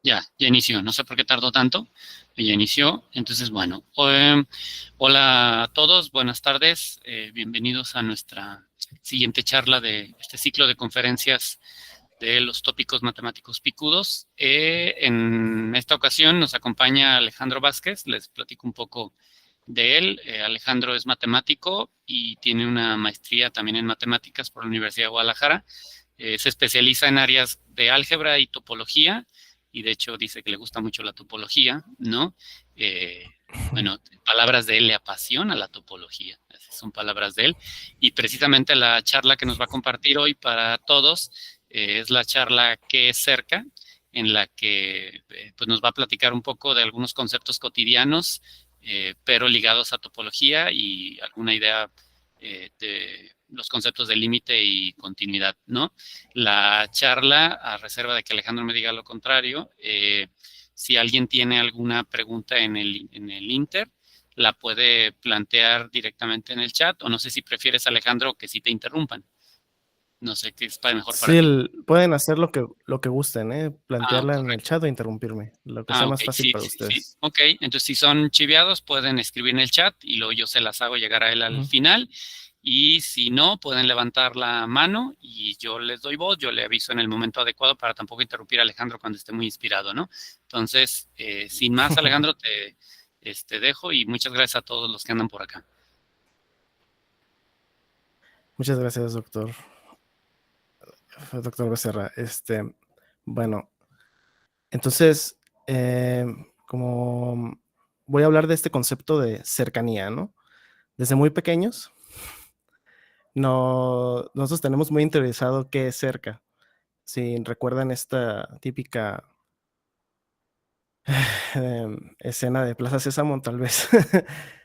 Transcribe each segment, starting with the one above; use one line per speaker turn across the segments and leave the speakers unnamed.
Ya inició. No sé por qué tardó tanto, pero ya inició. Entonces, bueno, hola a todos, buenas tardes. Bienvenidos a nuestra siguiente charla de este ciclo de conferencias de los tópicos matemáticos picudos. En esta ocasión nos acompaña Alejandro Vázquez. Les platico un poco de él. Alejandro es matemático y tiene una maestría también en matemáticas por la Universidad de Guadalajara. Se especializa en áreas de álgebra y topología, y de hecho dice que le gusta mucho la topología, ¿no? Eh, bueno, palabras de él, le apasiona la topología, esas son palabras de él, y precisamente la charla que nos va a compartir hoy para todos es la charla ¿Qué es cerca?, en la que pues nos va a platicar un poco de algunos conceptos cotidianos, pero ligados a topología y alguna idea de los conceptos de límite y continuidad, ¿no? La charla, a reserva de que Alejandro me diga lo contrario, si alguien tiene alguna pregunta en el Inter, la puede plantear directamente en el chat, o no sé si prefieres, Alejandro, que si te interrumpan. No sé qué es mejor para
Sí,
ti.
pueden hacer lo que gusten,
Ah,
plantearla en el
correcto.
chat o interrumpirme, lo que sea
Ah, ok,
más fácil
sí,
para
sí, sí.
ustedes.
Ok, entonces si son chiviados, pueden escribir en el chat y luego yo se las hago llegar a él al
Ujú.
final. Y si no, pueden levantar la mano y yo les doy voz, yo le aviso en el momento adecuado para tampoco interrumpir a Alejandro cuando esté muy inspirado, ¿no? Entonces, sin más, Alejandro, te dejo y muchas gracias a todos los que andan por acá.
Muchas gracias, doctor Becerra. Bueno, entonces, como voy a hablar de este concepto de cercanía, ¿no? Desde muy pequeños, no, nosotros tenemos muy interesado qué es cerca. Si recuerdan esta típica escena de Plaza Sésamo, tal vez,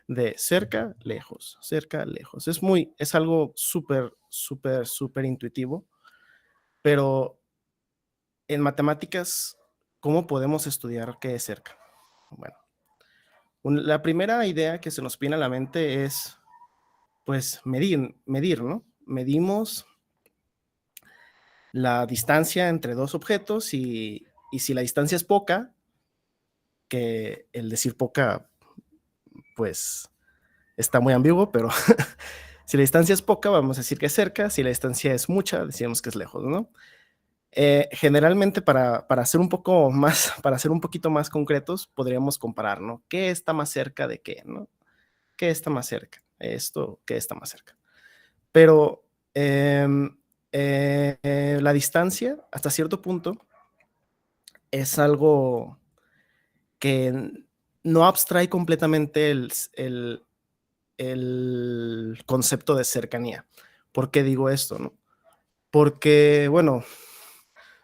de cerca, lejos. Es algo súper, súper, súper intuitivo, pero en matemáticas, ¿cómo podemos estudiar qué es cerca? Bueno, la primera idea que se nos viene a la mente es, pues, medir, ¿no? Medimos la distancia entre dos objetos y si la distancia es poca, que el decir poca, pues, está muy ambiguo, pero si la distancia es poca, vamos a decir que es cerca, si la distancia es mucha, decimos que es lejos, ¿no? Generalmente para ser un poco más, para ser un poquito más concretos, podríamos comparar, ¿no? ¿Qué está más cerca de qué, no? ¿Qué está más cerca? Esto, ¿qué está más cerca? Pero la distancia, hasta cierto punto, es algo que no abstrae completamente el concepto de cercanía. ¿Por qué digo esto? ¿No? Porque, bueno,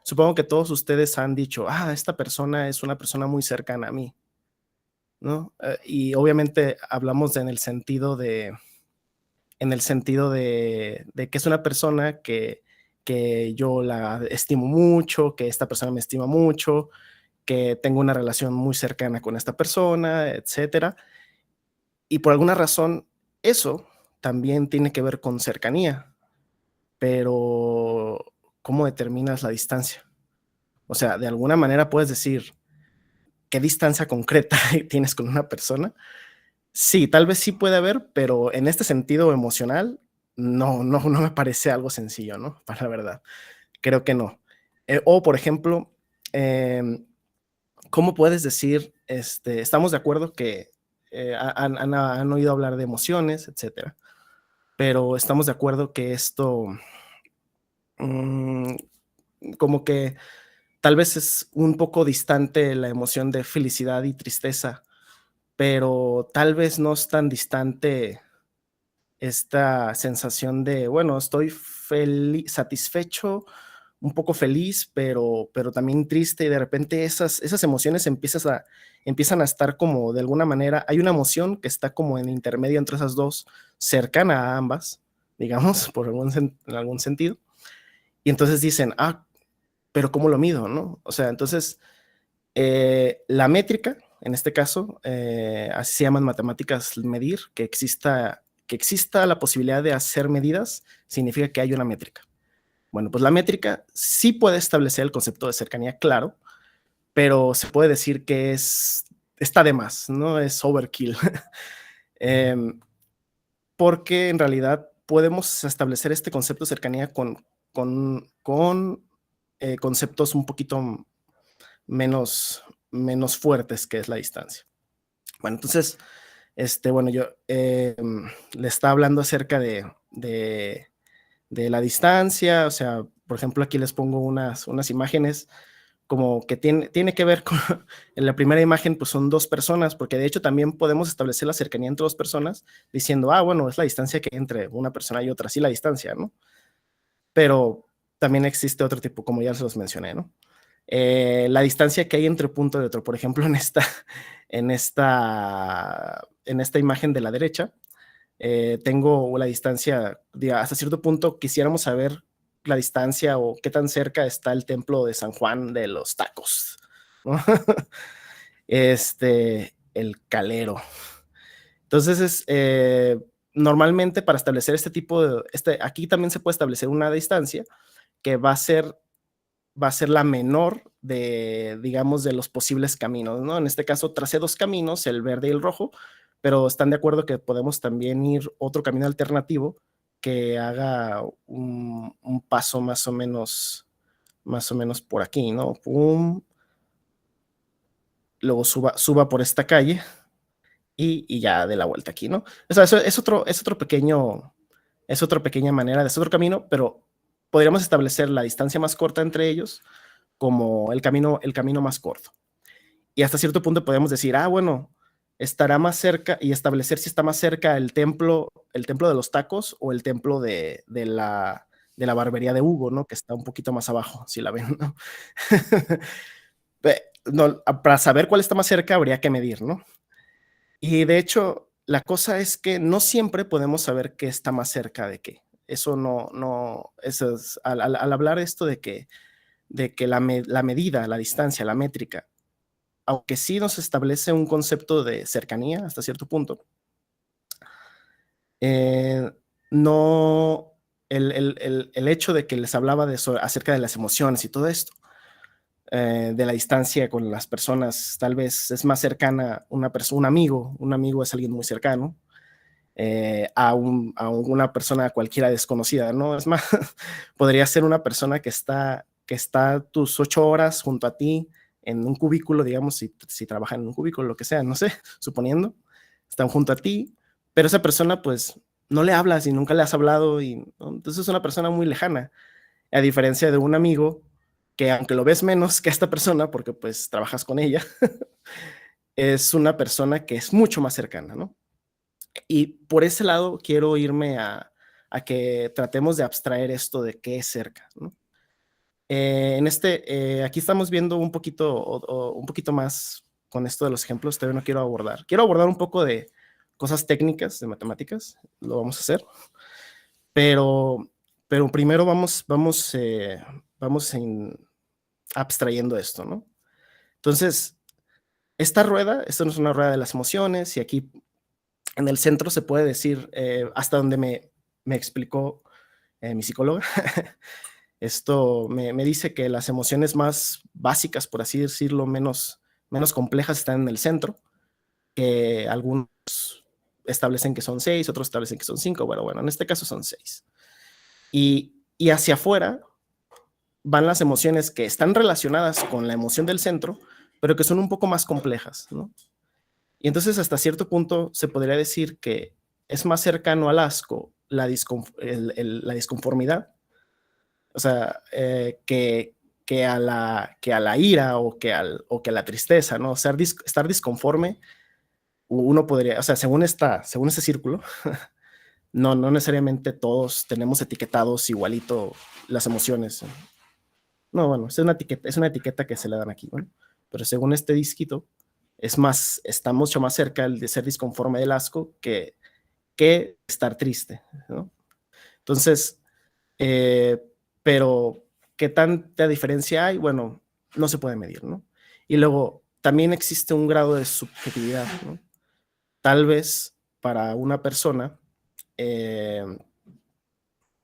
supongo que todos ustedes han dicho, esta persona es una persona muy cercana a mí, ¿no? Y obviamente hablamos en el sentido de que es una persona que yo la estimo mucho, que esta persona me estima mucho, que tengo una relación muy cercana con esta persona, etcétera. Y por alguna razón, eso también tiene que ver con cercanía, pero ¿cómo determinas la distancia? O sea, de alguna manera puedes decir qué distancia concreta tienes con una persona. Sí, tal vez sí puede haber, pero en este sentido emocional, no me parece algo sencillo, ¿no? Para la verdad, creo que no. O, por ejemplo, ¿cómo puedes decir, estamos de acuerdo que han oído hablar de emociones, etcétera, pero estamos de acuerdo que esto, mm, como que tal vez es un poco distante la emoción de felicidad y tristeza, pero tal vez no es tan distante esta sensación de, bueno, estoy satisfecho, un poco feliz, pero también triste, y de repente esas emociones empiezan a estar como de alguna manera, hay una emoción que está como en intermedio entre esas dos, cercana a ambas, digamos, en algún sentido, y entonces dicen, pero ¿cómo lo mido, no? O sea, entonces, la métrica, en este caso, así se llaman matemáticas medir, que exista la posibilidad de hacer medidas, significa que hay una métrica. Bueno, pues la métrica sí puede establecer el concepto de cercanía, claro, pero se puede decir que está de más, ¿no? Es overkill. Porque en realidad podemos establecer este concepto de cercanía con conceptos un poquito menos fuertes, que es la distancia. Bueno, entonces, bueno, yo le estaba hablando acerca de la distancia, o sea, por ejemplo, aquí les pongo unas imágenes como que tiene que ver con, en la primera imagen, pues son dos personas, porque de hecho también podemos establecer la cercanía entre dos personas diciendo, bueno, es la distancia que hay entre una persona y otra, sí la distancia, ¿no? Pero también existe otro tipo, como ya se los mencioné, ¿no? La distancia que hay entre un punto y otro, por ejemplo, en esta imagen de la derecha, tengo la distancia, hasta cierto punto quisiéramos saber la distancia o qué tan cerca está el templo de San Juan de los Tacos, ¿no? El Calero. Entonces, normalmente para establecer este tipo de, aquí también se puede establecer una distancia que va a ser la menor de, digamos, de los posibles caminos, ¿no? En este caso tracé dos caminos, el verde y el rojo, pero están de acuerdo que podemos también ir otro camino alternativo que haga un paso más o menos por aquí, ¿no? Pum, luego suba por esta calle y ya de la vuelta aquí, ¿no? O sea, eso es otra pequeña manera, es otro camino, pero podríamos establecer la distancia más corta entre ellos como el camino más corto. Y hasta cierto punto podemos decir, bueno, estará más cerca y establecer si está más cerca el templo de los tacos o el templo de la barbería de Hugo, ¿no? Que está un poquito más abajo, si la ven, ¿no? No, para saber cuál está más cerca habría que medir, ¿no? Y de hecho, la cosa es que no siempre podemos saber qué está más cerca de qué. Eso eso es, al hablar esto de que la medida, la distancia, la métrica, aunque sí nos establece un concepto de cercanía hasta cierto punto, eh, no, el hecho de que les hablaba de eso, acerca de las emociones y todo esto, de la distancia con las personas, tal vez es más cercana un amigo es alguien muy cercano, a una persona cualquiera desconocida, ¿no? Es más, podría ser una persona que está tus 8 horas junto a ti en un cubículo, digamos, si trabajan en un cubículo, lo que sea, no sé, suponiendo, están junto a ti, pero esa persona, pues, no le hablas y nunca le has hablado, y ¿no? Entonces es una persona muy lejana, a diferencia de un amigo que aunque lo ves menos que esta persona, porque pues trabajas con ella, es una persona que es mucho más cercana, ¿no? Y por ese lado quiero irme a que tratemos de abstraer esto de qué es cerca, ¿no? Aquí estamos viendo un poquito más con esto de los ejemplos, todavía no quiero abordar. Quiero abordar un poco de cosas técnicas de matemáticas, lo vamos a hacer, pero, primero vamos abstrayendo esto, ¿no? Entonces, esto no es una rueda de las emociones, y aquí en el centro se puede decir, hasta donde me explicó mi psicóloga, esto me dice que las emociones más básicas, por así decirlo, menos complejas, están en el centro, que algunos establecen que son 6, otros establecen que son 5, bueno, en este caso son 6. Y hacia afuera van las emociones que están relacionadas con la emoción del centro, pero que son un poco más complejas, ¿no? Y entonces hasta cierto punto se podría decir que es más cercano al asco la disconformidad, o sea, que a la ira o que a la tristeza, ¿no? O sea, estar disconforme, uno podría, o sea, según ese círculo, no necesariamente todos tenemos etiquetados igualito las emociones. No, bueno, es una etiqueta que se le dan aquí, ¿no? Pero según este disquito, está mucho más cerca el de ser disconforme del asco que estar triste, ¿no? Entonces, eh, pero ¿qué tanta diferencia hay? Bueno, no se puede medir, ¿no? Y luego, también existe un grado de subjetividad, ¿no? Tal vez para una persona,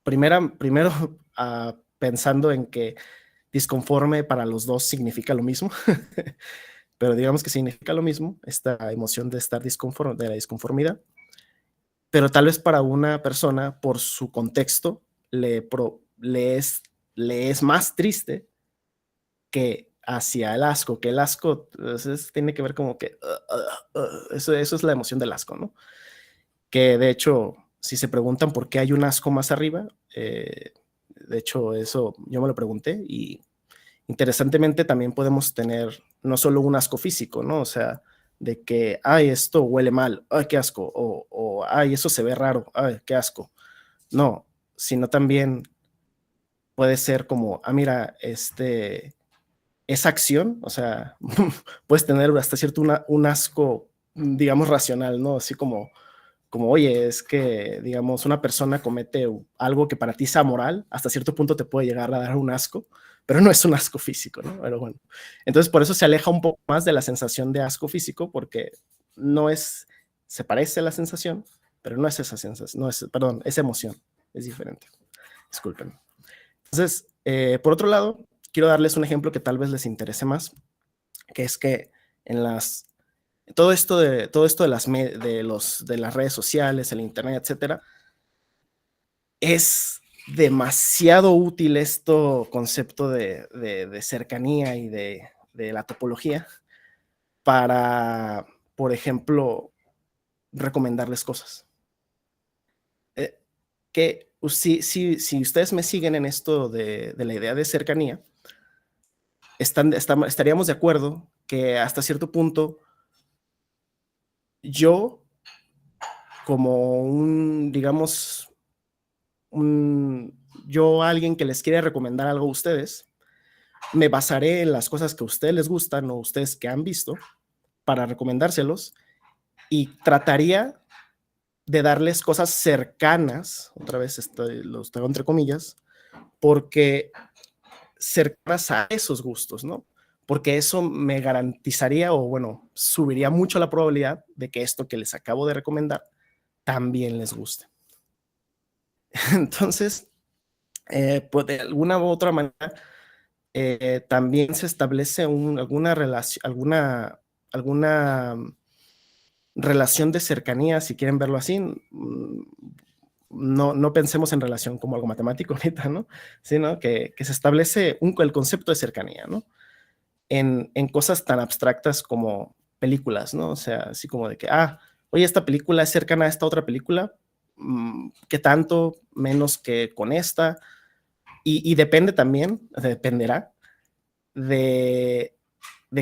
primero pensando en que disconforme para los dos significa lo mismo, pero digamos que significa lo mismo, esta emoción de estar disconforme, de la disconformidad, pero tal vez para una persona, por su contexto, le es más triste que hacia el asco, que el asco entonces, tiene que ver como que eso es la emoción del asco, ¿no? Que de hecho, si se preguntan por qué hay un asco más arriba, de hecho eso yo me lo pregunté y interesantemente también podemos tener no solo un asco físico, ¿no? O sea, de que, ay, esto huele mal, ay, qué asco, ay, eso se ve raro, ay, qué asco. No, sino también puede ser como, mira, esa acción, o sea, puedes tener hasta cierto un asco, digamos, racional, ¿no? Así como, oye, es que, digamos, una persona comete algo que para ti sea moral, hasta cierto punto te puede llegar a dar un asco, pero no es un asco físico, ¿no? Pero bueno, entonces por eso se aleja un poco más de la sensación de asco físico, porque no es, se parece a la sensación, pero no es esa sensación, no es, perdón, es emoción, es diferente. Disculpen. Entonces, por otro lado, quiero darles un ejemplo que tal vez les interese más, que es que en todo esto de las redes sociales, el internet, etcétera, es demasiado útil esto concepto de cercanía y de la topología para, por ejemplo, recomendarles cosas. Que si ustedes me siguen en esto de la idea de cercanía, estaríamos de acuerdo que hasta cierto punto yo, como digamos, yo alguien que les quiere recomendar algo a ustedes, me basaré en las cosas que a ustedes les gustan o ustedes que han visto para recomendárselos y trataría de darles cosas cercanas, otra vez los tengo entre comillas, porque cercanas a esos gustos, ¿no? Porque eso me garantizaría o bueno, subiría mucho la probabilidad de que esto que les acabo de recomendar también les guste. Entonces, pues de alguna u otra manera, también se establece alguna relación, alguna relación de cercanía, si quieren verlo así. No pensemos en relación como algo matemático ahorita, ¿no? Sino que se establece el concepto de cercanía, ¿no? En cosas tan abstractas como películas, ¿no? O sea, así como de que, oye, esta película es cercana a esta otra película, ¿qué tanto? Menos que con esta. Y depende también, dependerá de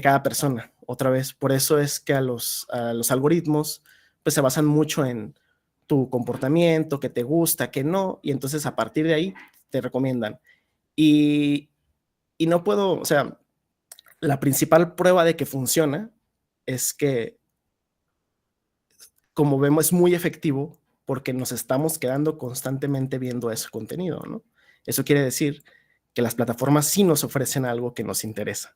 cada persona. Otra vez, por eso es que a los algoritmos pues se basan mucho en tu comportamiento, que te gusta, que no, y entonces a partir de ahí te recomiendan. Y, y no puedo, o sea, la principal prueba de que funciona es que, como vemos, es muy efectivo porque nos estamos quedando constantemente viendo ese contenido, ¿no? Eso quiere decir que las plataformas sí nos ofrecen algo que nos interesa.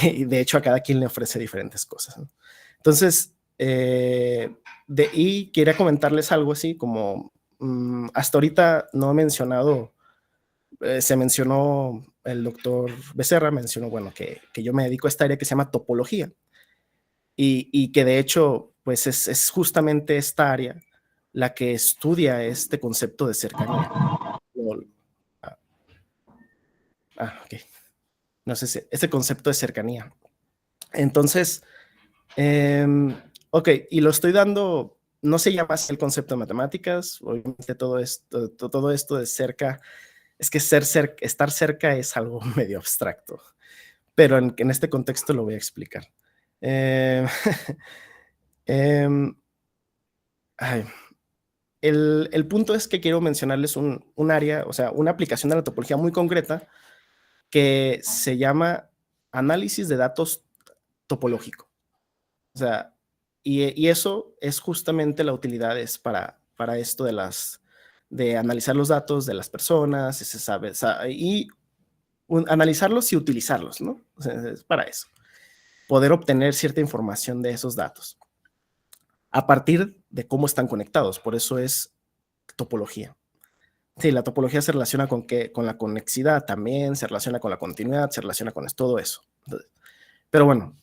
Y de hecho a cada quien le ofrece diferentes cosas, ¿no? Entonces, y quería comentarles algo así como, hasta ahorita no he mencionado, se mencionó, el doctor Becerra mencionó, bueno, que yo me dedico a esta área que se llama topología y que de hecho, pues es justamente esta área la que estudia este concepto de cercanía. Ok. No sé si este concepto de cercanía. Entonces, ok, y lo estoy dando, no se llama así el concepto de matemáticas, obviamente todo esto de cerca, es que estar cerca es algo medio abstracto, pero en este contexto lo voy a explicar. Eh, em, ay, el punto es que quiero mencionarles un área, o sea, una aplicación de la topología muy concreta que se llama análisis de datos topológico. O sea, y eso es justamente la utilidad es para esto de analizar los datos de las personas, se sabe, y analizarlos y utilizarlos, ¿no? O sea, es para eso, poder obtener cierta información de esos datos a partir de cómo están conectados, por eso es topología. Sí, la topología se relaciona con, con la conexidad también, se relaciona con la continuidad, se relaciona con todo eso. Entonces, pero bueno,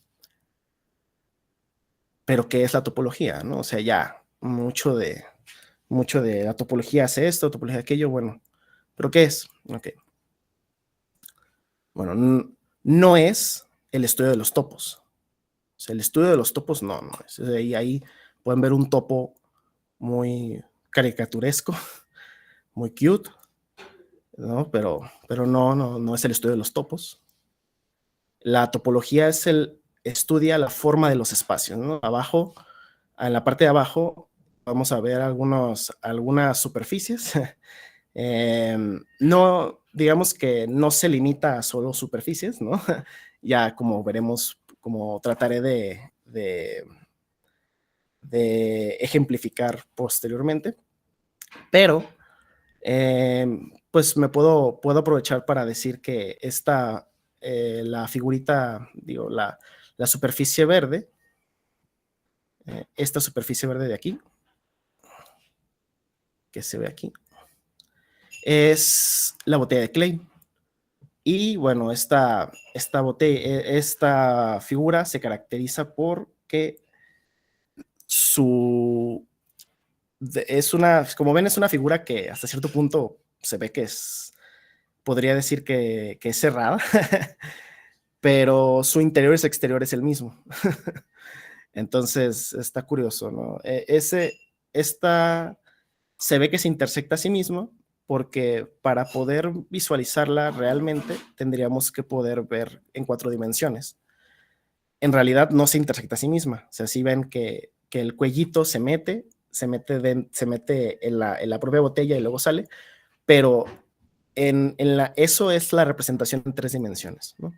¿pero qué es la topología? ¿No? O sea, ya mucho de la topología hace esto, topología aquello, bueno, ¿pero qué es? Ok. Bueno, no es el estudio de los topos. O sea, el estudio de los topos no es. Ahí pueden ver un topo muy caricaturesco, muy cute, ¿no? Pero no es el estudio de los topos. La topología estudia la forma de los espacios, ¿no? Abajo, en la parte de abajo, vamos a ver algunas superficies. No, digamos que no se limita a solo superficies, ¿no? Ya como veremos, como trataré de ejemplificar posteriormente, pero pues puedo aprovechar para decir que la figurita, digo, la superficie verde, esta superficie verde de aquí, que se ve aquí, es la botella de Klein. Y bueno, esta figura se caracteriza porque como ven, es una figura que hasta cierto punto se ve que podría decir que es cerrada, pero su interior y su exterior es el mismo. Entonces, está curioso, ¿no? Esta se ve que se intersecta a sí mismo, porque para poder visualizarla realmente tendríamos que poder ver en 4 dimensiones. En realidad no se intersecta a sí misma. O sea, si ven que el cuellito se mete en la propia botella y luego sale, pero eso es la representación en 3 dimensiones, ¿no?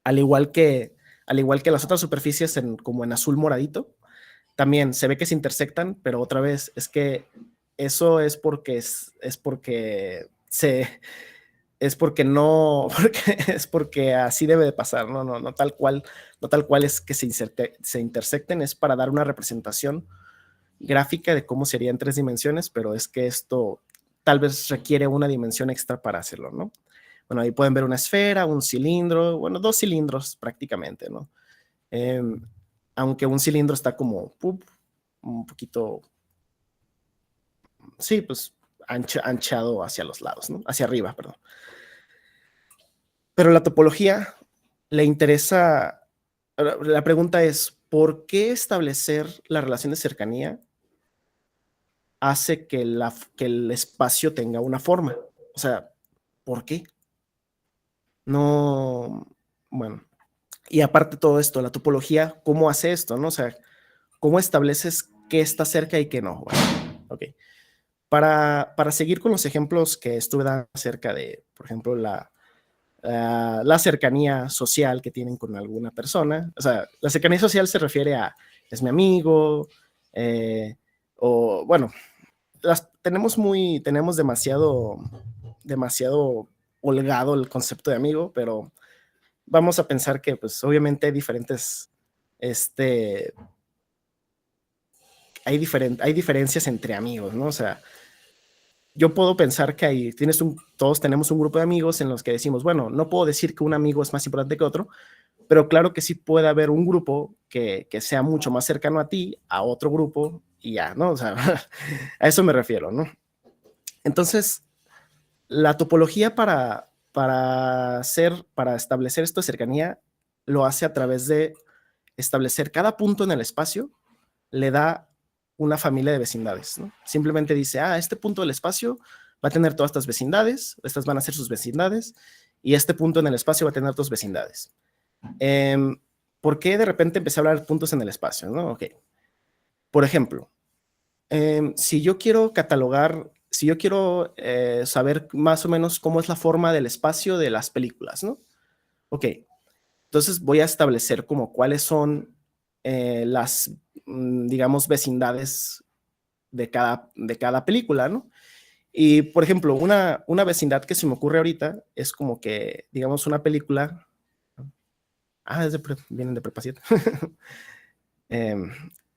Al igual que, al igual que las otras superficies como en azul moradito, también se ve que se intersectan, pero otra vez es que eso es porque no, es porque así debe de pasar, no tal cual, no tal cual es que se intersecten, es para dar una representación gráfica de cómo sería en 3 dimensiones, pero es que esto tal vez requiere una dimensión extra para hacerlo, ¿no? Bueno, ahí pueden ver una esfera, un cilindro, bueno, 2 cilindros prácticamente, ¿no? Eh, Aunque un cilindro está como un poquito, sí, pues anchado hacia los lados, ¿no? Hacia arriba, perdón. Pero la topología le interesa, la pregunta es, ¿por qué establecer la relación de cercanía hace que el espacio tenga una forma? O sea, ¿por qué? No, bueno, y aparte de todo esto, la topología, ¿cómo hace esto? ¿No? O sea, ¿cómo estableces qué está cerca y qué no? Bueno, ok. Para seguir con los ejemplos que estuve dando acerca de, por ejemplo, la cercanía social que tienen con alguna persona, o sea, la cercanía social se refiere a, es mi amigo, o bueno, tenemos demasiado holgado el concepto de amigo, pero vamos a pensar que pues obviamente este, hay diferencias entre amigos, ¿no? O sea, yo puedo pensar que todos tenemos un grupo de amigos en los que decimos, bueno, no puedo decir que un amigo es más importante que otro, pero claro que sí puede haber un grupo que sea mucho más cercano a ti, a otro grupo, y ya, ¿no? O sea, a eso me refiero, ¿no? Entonces, la topología para establecer esto de cercanía lo hace a través de establecer cada punto en el espacio, le da una familia de vecindades, ¿no? Simplemente dice, este punto del espacio va a tener todas estas vecindades, estas van a ser sus vecindades, y este punto en el espacio va a tener dos vecindades. ¿Por qué de repente empecé a hablar de puntos en el espacio? ¿No? Ok. Por ejemplo, si yo quiero saber más o menos cómo es la forma del espacio de las películas, ¿no? Ok, entonces voy a establecer como cuáles son las, digamos, vecindades de cada película, ¿no? Y, por ejemplo, una vecindad que se me ocurre ahorita es como que, digamos, una película. Vienen de Prepa 7.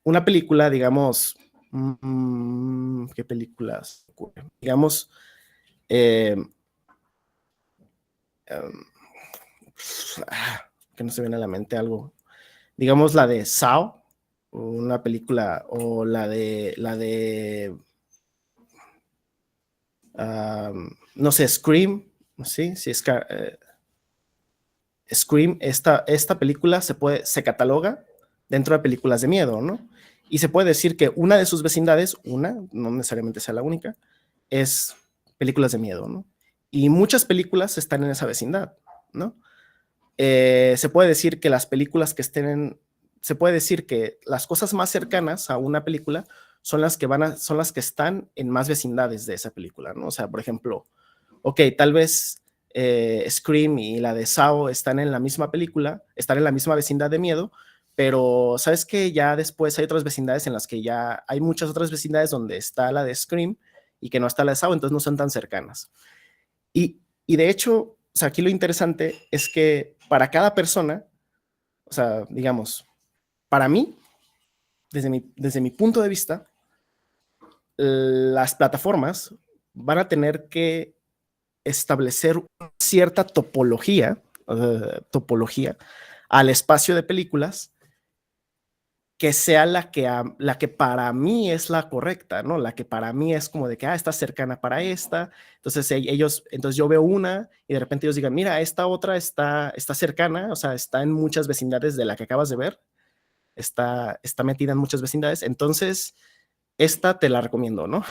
Una película, digamos, ¿Qué películas? Digamos, eh, um, que no se viene a la mente algo. Digamos la de Saw, una película, o la de no sé, Scream, ¿sí? Sí, Scream, esta película se cataloga dentro de películas de miedo, ¿no? Y se puede decir que una de sus vecindades, no necesariamente sea la única, es películas de miedo, ¿no? Y muchas películas están en esa vecindad, ¿no? Se puede decir que las películas que se puede decir que las cosas más cercanas a una película son las que son las que están en más vecindades de esa película, ¿no? O sea, por ejemplo, ok, tal vez Scream y la de Saw están en la misma película, están en la misma vecindad de miedo, pero sabes que ya después hay otras vecindades en las que ya hay muchas otras vecindades donde está la de Scream y que no está la de Saw, entonces no son tan cercanas. Y de hecho, o sea, aquí lo interesante es que para cada persona, o sea, digamos, para mí, desde mi punto de vista, las plataformas van a tener que establecer una cierta topología al espacio de películas que sea la que para mí es la correcta, ¿no? La que para mí es como de que, está cercana para esta. Entonces entonces yo veo una y de repente ellos digan, mira, esta otra está cercana, o sea, está en muchas vecindades de la que acabas de ver, está metida en muchas vecindades, entonces esta te la recomiendo, ¿no?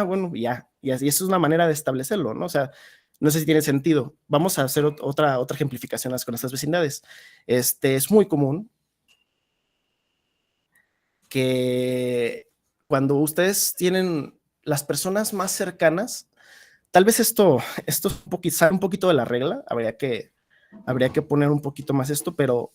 Bueno, ya, y así, eso es una manera de establecerlo, ¿no? O sea, no sé si tiene sentido. Vamos a hacer otra ejemplificación con estas vecindades. Es muy común que cuando ustedes tienen las personas más cercanas, tal vez esto sale un poquito de la regla, habría que poner un poquito más esto, pero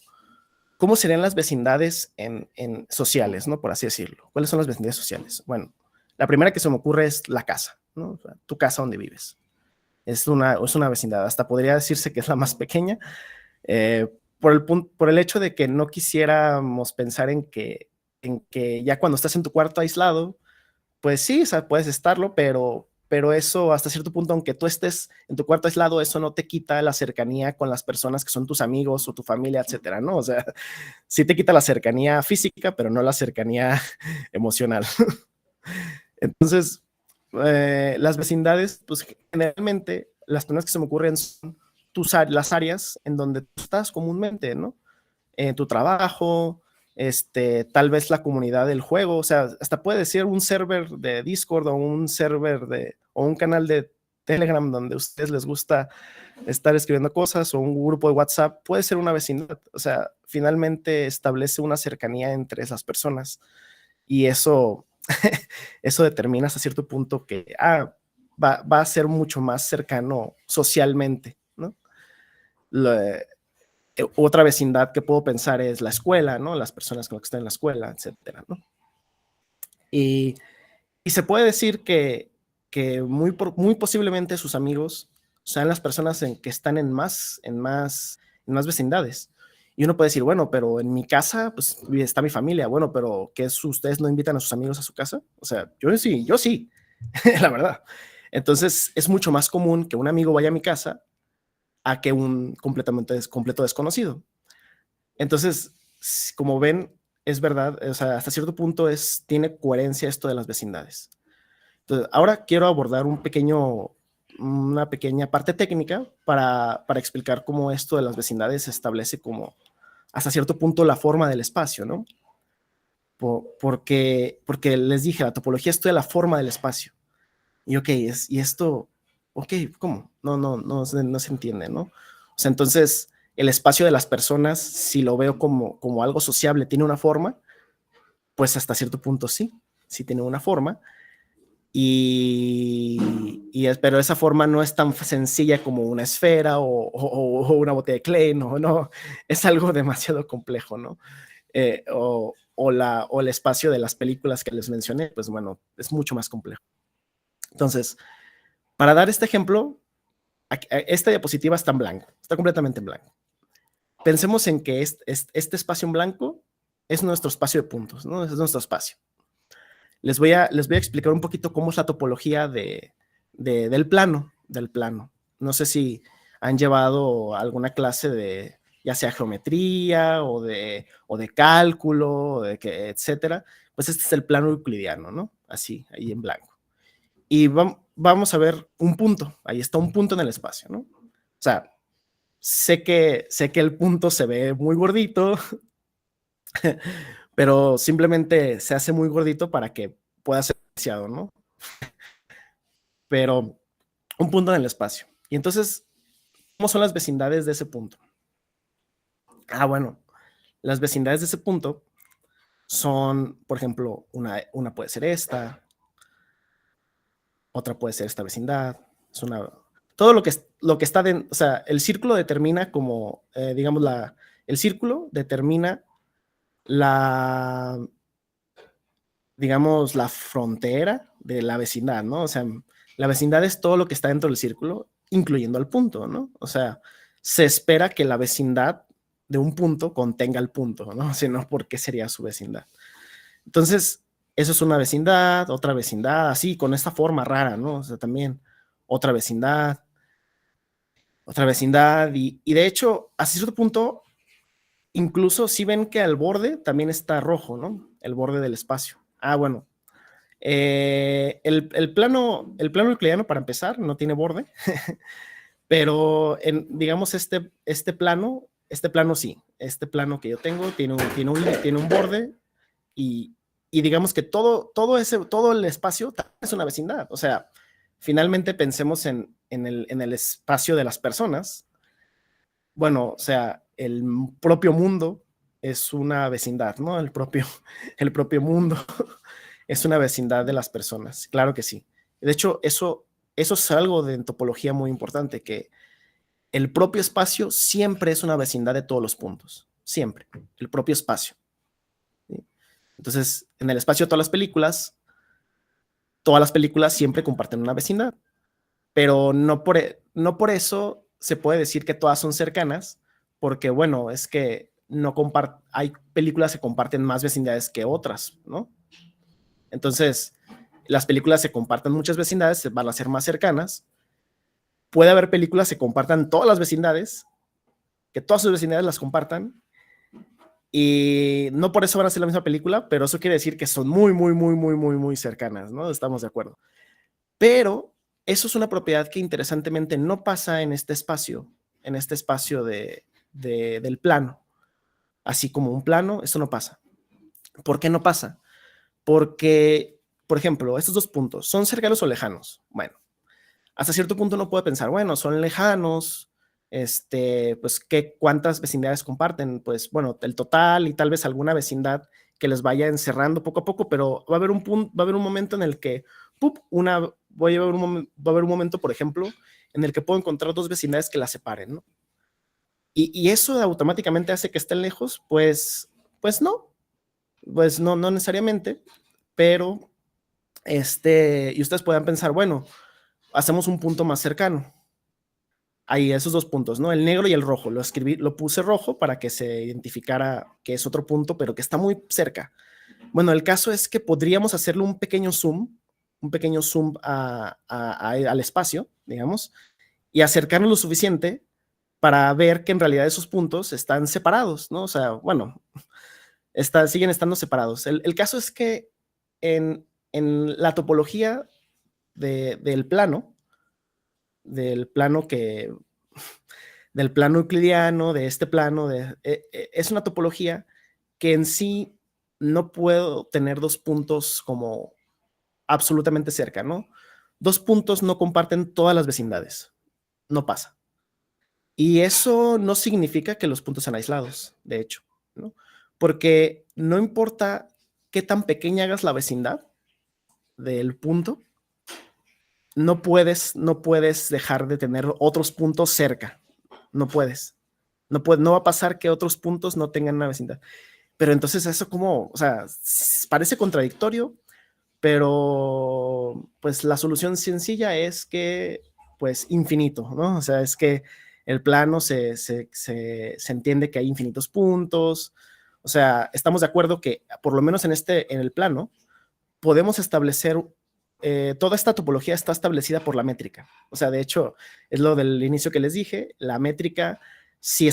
¿cómo serían las vecindades en sociales, ¿no? Por así decirlo. ¿Cuáles son las vecindades sociales? Bueno, la primera que se me ocurre es la casa, ¿no? O sea, tu casa donde vives. Es una vecindad, hasta podría decirse que es la más pequeña, eh, por el hecho de que no quisiéramos pensar en que ya cuando estás en tu cuarto aislado, pues sí, o sea, puedes estarlo, pero eso hasta cierto punto, aunque tú estés en tu cuarto aislado, eso no te quita la cercanía con las personas que son tus amigos o tu familia, etcétera, ¿no? O sea, sí te quita la cercanía física, pero no la cercanía emocional. Entonces, las vecindades, pues generalmente las primeras que se me ocurren son las áreas en donde tú estás comúnmente, ¿no? En tu trabajo, tal vez la comunidad del juego, o sea, hasta puede ser un server de Discord o un o un canal de Telegram donde a ustedes les gusta estar escribiendo cosas o un grupo de WhatsApp, puede ser una vecindad, o sea, finalmente establece una cercanía entre esas personas y eso determina hasta cierto punto que va a ser mucho más cercano socialmente, ¿no? Otra vecindad que puedo pensar es la escuela, ¿no? Las personas con las que están en la escuela, etcétera, ¿no? Y, y se puede decir que muy posiblemente sus amigos sean las personas que están en más vecindades. Y uno puede decir, bueno, pero en mi casa pues está mi familia. Bueno, pero ¿ustedes no invitan a sus amigos a su casa? O sea, yo sí, la verdad. Entonces es mucho más común que un amigo vaya a mi casa a que un completo desconocido. Entonces, como ven, es verdad, o sea, hasta cierto punto tiene coherencia esto de las vecindades. Entonces, ahora quiero abordar una pequeña parte técnica para explicar cómo esto de las vecindades establece como hasta cierto punto la forma del espacio, ¿no? Porque les dije, la topología estudia la forma del espacio. Y ok, y esto, ok, ¿cómo? No se entiende, ¿no? O sea, entonces, el espacio de las personas, si lo veo como algo sociable, tiene una forma, pues hasta cierto punto sí tiene una forma, pero esa forma no es tan sencilla como una esfera o una botella de Klein, no, es algo demasiado complejo, ¿no? O el espacio de las películas que les mencioné, pues bueno, es mucho más complejo. Entonces, para dar este ejemplo, esta diapositiva está en blanco, está completamente en blanco. Pensemos en que este espacio en blanco es nuestro espacio de puntos, ¿no? Es nuestro espacio. les voy a explicar un poquito cómo es la topología del plano. No sé si han llevado alguna clase de, ya sea geometría o de cálculo, etcétera. Pues este es el plano euclidiano, ¿no? Así, ahí en blanco. Y vamos a ver un punto. Ahí está un punto en el espacio, ¿no? O sea, sé que el punto se ve muy gordito, pero simplemente se hace muy gordito para que pueda ser apreciado, ¿no? Pero un punto en el espacio. Y entonces, ¿cómo son las vecindades de ese punto? Ah, bueno, las vecindades de ese punto son, por ejemplo, una puede ser esta, otra puede ser esta vecindad, es una... Todo lo que está dentro, o sea, el círculo determina como, digamos, el círculo determina la, digamos, la frontera de la vecindad, ¿no? O sea, la vecindad es todo lo que está dentro del círculo, incluyendo al punto, ¿no? O sea, se espera que la vecindad de un punto contenga el punto, ¿no? Si no, ¿por qué sería su vecindad? Entonces, eso es una vecindad, otra vecindad, así, con esta forma rara, ¿no? O sea, también otra vecindad, y de hecho, a cierto punto, incluso si ven que al borde también está rojo, ¿no? El borde del espacio. Ah, bueno, el plano euclidiano, para empezar, no tiene borde, pero digamos este plano sí, este plano que yo tengo tiene un borde y, digamos que todo el espacio es una vecindad. O sea, finalmente pensemos en el espacio de las personas. Bueno, o sea, el propio mundo es una vecindad, ¿no? El propio mundo es una vecindad de las personas, claro que sí. De hecho, eso es algo de topología muy importante, que el propio espacio siempre es una vecindad de todos los puntos, siempre, el propio espacio. ¿Sí? Entonces, en el espacio de todas las películas siempre comparten una vecindad, pero no por eso se puede decir que todas son cercanas, porque bueno, es que no hay películas que comparten más vecindades que otras, ¿no? Entonces, las películas se comparten muchas vecindades, van a ser más cercanas. Puede haber películas que compartan todas las vecindades, que todas sus vecindades las compartan, y no por eso van a ser la misma película, pero eso quiere decir que son muy, muy, muy, muy, muy, muy cercanas, ¿no? Estamos de acuerdo. Pero eso es una propiedad que interesantemente no pasa en este espacio del plano. Así como un plano, eso no pasa. ¿Por qué no pasa? Porque, por ejemplo, estos dos puntos, ¿son cercanos o lejanos? Bueno, hasta cierto punto uno puede pensar, bueno, son lejanos, pues, ¿cuántas vecindades comparten? Pues, bueno, el total y tal vez alguna vecindad que les vaya encerrando poco a poco, pero va a haber un momento en el que, va a haber un momento, por ejemplo, en el que puedo encontrar dos vecindades que las separen, ¿no? Y eso automáticamente hace que estén lejos, pues no necesariamente, pero, y ustedes puedan pensar, bueno, hacemos un punto más cercano. Ahí esos dos puntos, ¿no? El negro y el rojo. Lo puse rojo para que se identificara que es otro punto, pero que está muy cerca. Bueno, el caso es que podríamos hacerle un pequeño zoom al espacio, digamos, y acercarnos lo suficiente para ver que en realidad esos puntos están separados, ¿no? O sea, bueno, siguen estando separados. El caso es que en la topología del plano, del plano que del plano euclidiano, de este plano, es una topología que en sí no puedo tener dos puntos como absolutamente cerca, ¿no? Dos puntos no comparten todas las vecindades, no pasa. Y eso no significa que los puntos sean aislados, de hecho, ¿no? Porque no importa qué tan pequeña hagas la vecindad del punto, no puedes dejar de tener otros puntos cerca, no puedes. No va a pasar que otros puntos no tengan una vecindad. Pero entonces eso como, o sea, parece contradictorio, pero pues la solución sencilla es que, pues infinito, ¿no? O sea, es que el plano se entiende que hay infinitos puntos. O sea, estamos de acuerdo que por lo menos en el plano podemos establecer, toda esta topología está establecida por la métrica. O sea, de hecho, es lo del inicio que les dije, la métrica sí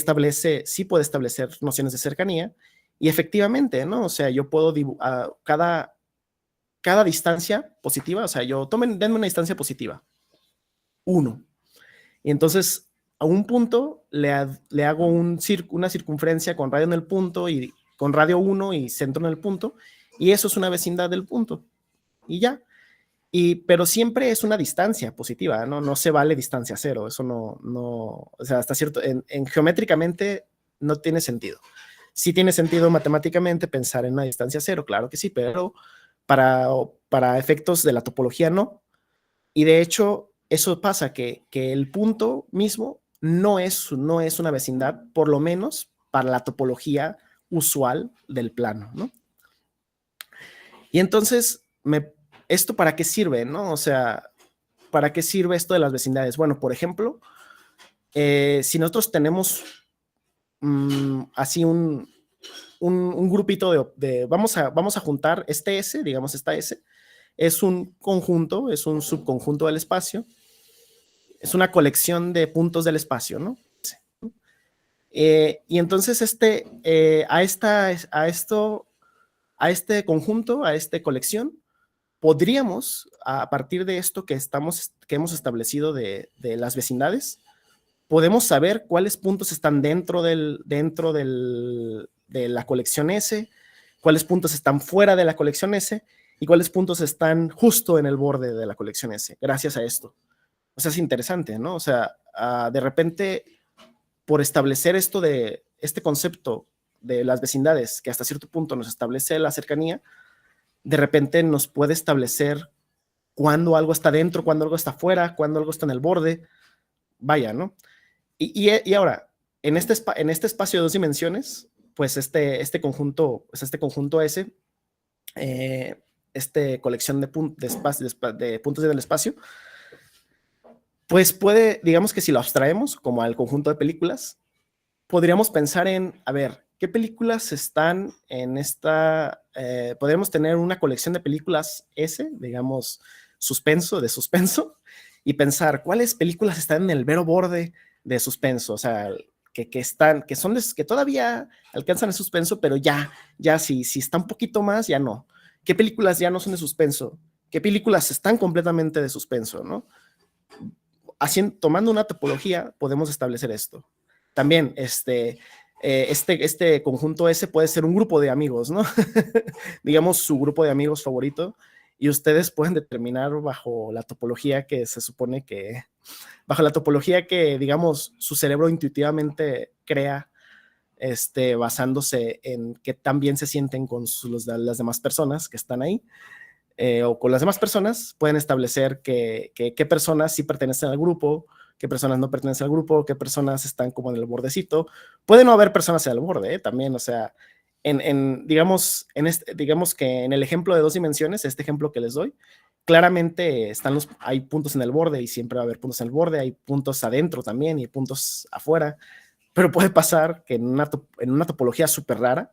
puede establecer nociones de cercanía, y efectivamente, ¿no? O sea, yo puedo cada distancia positiva, o sea, denme una distancia positiva, 1. Y entonces a un punto le hago una circunferencia con radio en el punto y con radio 1 y centro en el punto, y eso es una vecindad del punto. Y ya. Pero siempre es una distancia positiva, ¿no? No se vale distancia cero, eso no, o sea, hasta cierto, geométricamente no tiene sentido. Sí tiene sentido matemáticamente pensar en una distancia cero, claro que sí, pero para efectos de la topología no. Y de hecho, eso pasa, que el punto mismo no es una vecindad, por lo menos para la topología usual del plano, ¿no? Y entonces, ¿esto para qué sirve, no? O sea, ¿para qué sirve esto de las vecindades? Bueno, por ejemplo, si nosotros tenemos así un grupito vamos a juntar este S, digamos esta S, es un conjunto, es un subconjunto del espacio, es una colección de puntos del espacio, ¿no? Y entonces a este conjunto, a esta colección, podríamos, a partir de esto que hemos establecido de las vecindades, podemos saber cuáles puntos están dentro de la colección S, cuáles puntos están fuera de la colección S y cuáles puntos están justo en el borde de la colección S, gracias a esto. O sea, es interesante, ¿no? O sea, de repente, por establecer este concepto de las vecindades, que hasta cierto punto nos establece la cercanía, de repente nos puede establecer cuándo algo está dentro, cuándo algo está fuera, cuándo algo está en el borde, vaya, ¿no? Y ahora, en este espacio de 2 dimensiones, pues este conjunto S, colección de puntos del espacio, pues digamos que si lo abstraemos como al conjunto de películas, podríamos pensar en, a ver, ¿qué películas están en podríamos tener una colección de películas S, digamos, de suspenso, y pensar cuáles películas están en el mero borde de suspenso, o sea, que todavía alcanzan el suspenso, pero ya si está un poquito más, ya no. ¿Qué películas ya no son de suspenso? ¿Qué películas están completamente de suspenso, no? Tomando una topología, podemos establecer esto. También, este conjunto S puede ser un grupo de amigos, ¿no? Digamos, su grupo de amigos favorito, y ustedes pueden determinar bajo la topología que se supone que, digamos, su cerebro intuitivamente crea, basándose en qué tan bien se sienten con las demás personas que están ahí, o con las demás personas, pueden establecer qué personas sí pertenecen al grupo, qué personas no pertenecen al grupo, qué personas están como en el bordecito. Puede no haber personas en el borde, también, o sea, digamos que en el ejemplo de 2 dimensiones, este ejemplo que les doy, claramente hay puntos en el borde y siempre va a haber puntos en el borde, hay puntos adentro también y puntos afuera, pero puede pasar que en una topología súper rara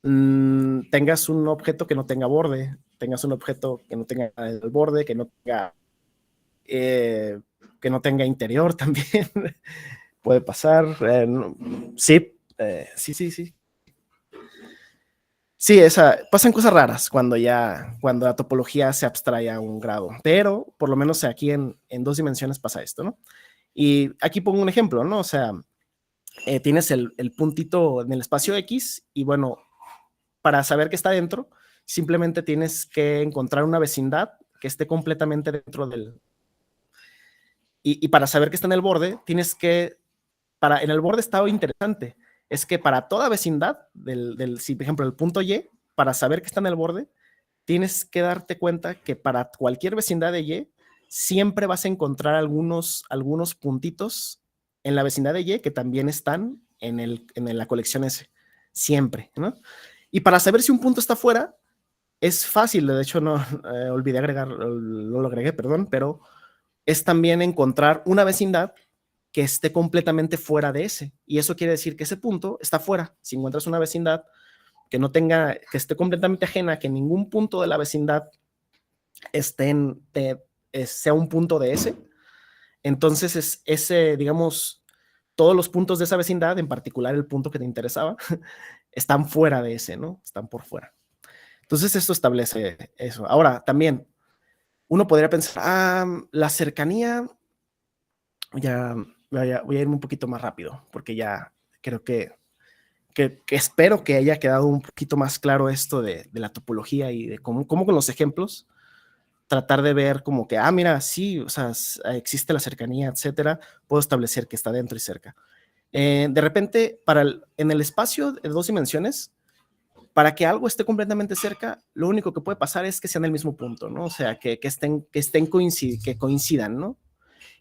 tengas un objeto que no tenga borde, tengas un objeto que no tenga el borde, que no tenga interior también. Puede pasar. Sí. Sí, pasan cosas raras cuando la topología se abstrae a un grado, pero por lo menos aquí en 2 dimensiones pasa esto, ¿no? Y aquí pongo un ejemplo, ¿no? O sea, tienes el puntito en el espacio X y bueno, para saber que está dentro, simplemente tienes que encontrar una vecindad que esté completamente dentro del... Y para saber que está en el borde, en el borde está interesante, es que para toda vecindad, si por ejemplo el punto Y, para saber que está en el borde, tienes que darte cuenta que para cualquier vecindad de Y, siempre vas a encontrar algunos puntitos en la vecindad de Y que también están en la colección S, siempre, ¿no? Y para saber si un punto está fuera, es fácil, de hecho no olvidé no lo agregué, perdón, pero es también encontrar una vecindad que esté completamente fuera de ese, y eso quiere decir que ese punto está fuera. Si encuentras una vecindad que no tenga, que esté completamente ajena, que ningún punto de la vecindad sea un punto de S, entonces es ese, digamos, todos los puntos de esa vecindad, en particular el punto que te interesaba, están fuera de ese, ¿no? Están por fuera. Entonces esto establece eso. Ahora, también, uno podría pensar, la cercanía, ya voy a irme un poquito más rápido, porque ya creo que espero que haya quedado un poquito más claro esto de la topología y de cómo con los ejemplos tratar de ver como que, mira, sí, o sea, existe la cercanía, etcétera, puedo establecer que está dentro y cerca. De repente, en el espacio de 2 dimensiones, para que algo esté completamente cerca, lo único que puede pasar es que sean del mismo punto, ¿no? O sea, que que coincidan, ¿no?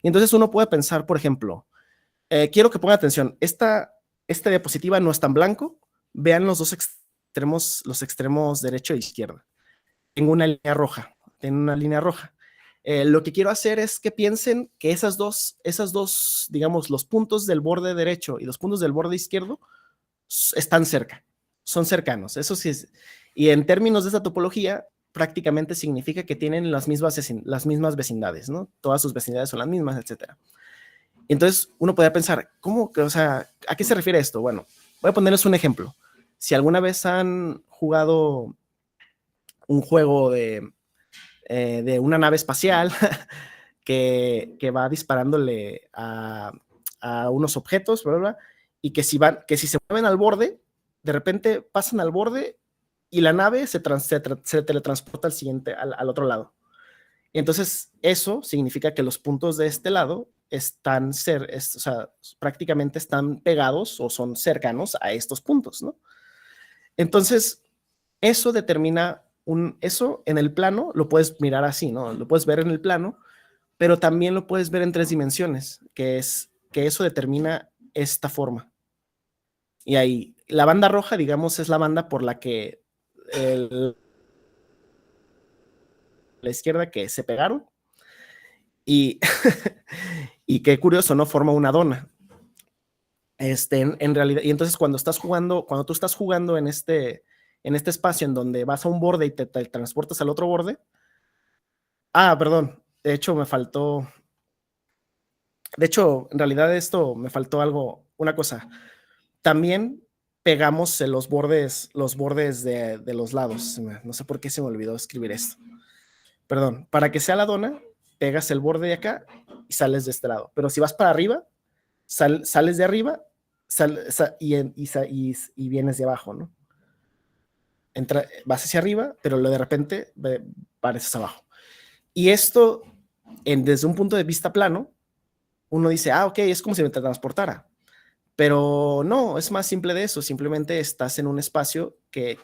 Y entonces uno puede pensar, por ejemplo, quiero que pongan atención, esta diapositiva no es tan blanco, vean los extremos derecho e izquierda. Tengo una línea roja, lo que quiero hacer es que piensen que esas dos, digamos, los puntos del borde derecho y los puntos del borde izquierdo están cerca, son cercanos. Eso sí es, y en términos de esta topología, prácticamente significa que tienen las mismas vecindades, ¿no? Todas sus vecindades son las mismas, etcétera. Entonces, uno podría pensar, ¿cómo que, o sea, a qué se refiere esto? Bueno, voy a ponerles un ejemplo. Si alguna vez han jugado un juego de una nave espacial que va disparándole a unos objetos, bla, bla, bla, y que si se mueven al borde, de repente pasan al borde y la nave se teletransporta al otro lado. Entonces, eso significa que los puntos de este lado o sea, prácticamente están pegados o son cercanos a estos puntos, ¿no? Entonces, eso determina eso en el plano, lo puedes mirar así, ¿no? Lo puedes ver en el plano, pero también lo puedes ver en 3 dimensiones, que eso determina esta forma. Y ahí, la banda roja, digamos, es la banda por la que la izquierda que se pegaron, y, y qué curioso, ¿no? Forma una dona. En realidad, y entonces cuando tú estás jugando en este espacio en donde vas a un borde y te transportas al otro borde, perdón, de hecho me faltó, en realidad esto me faltó una cosa, también pegamos los bordes de los lados, no sé por qué se me olvidó escribir esto, perdón, para que sea la dona, pegas el borde de acá y sales de este lado, pero si vas para arriba, sales de arriba y vienes de abajo, ¿no? Vas hacia arriba, pero de repente pareces abajo. Y esto, desde un punto de vista plano, uno dice, ok, es como si me transportara. Pero no, es más simple de eso. Simplemente estás en un espacio que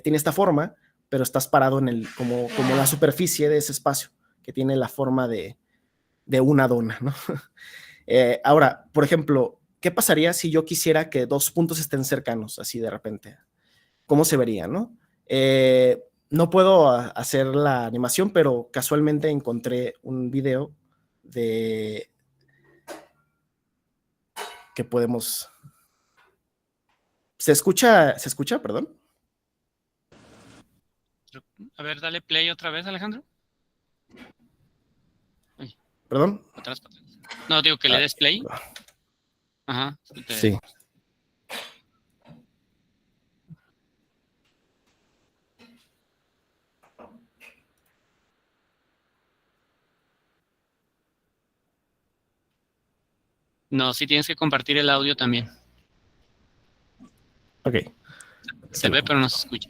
tiene esta forma, pero estás parado como la superficie de ese espacio, que tiene la forma de una dona, ¿no? Ahora, por ejemplo, ¿qué pasaría si yo quisiera que 2 puntos estén cercanos, así de repente? ¿Cómo se vería, no? No puedo hacer la animación, pero casualmente encontré un video de que podemos... ¿Se escucha, perdón?
A ver, dale play otra vez, Alejandro. Uy,
¿Perdón?
atrás. No, digo que le des play. Ajá.
Sí.
No, sí tienes que compartir el audio también.
Ok.
Se ve, pero no se escucha.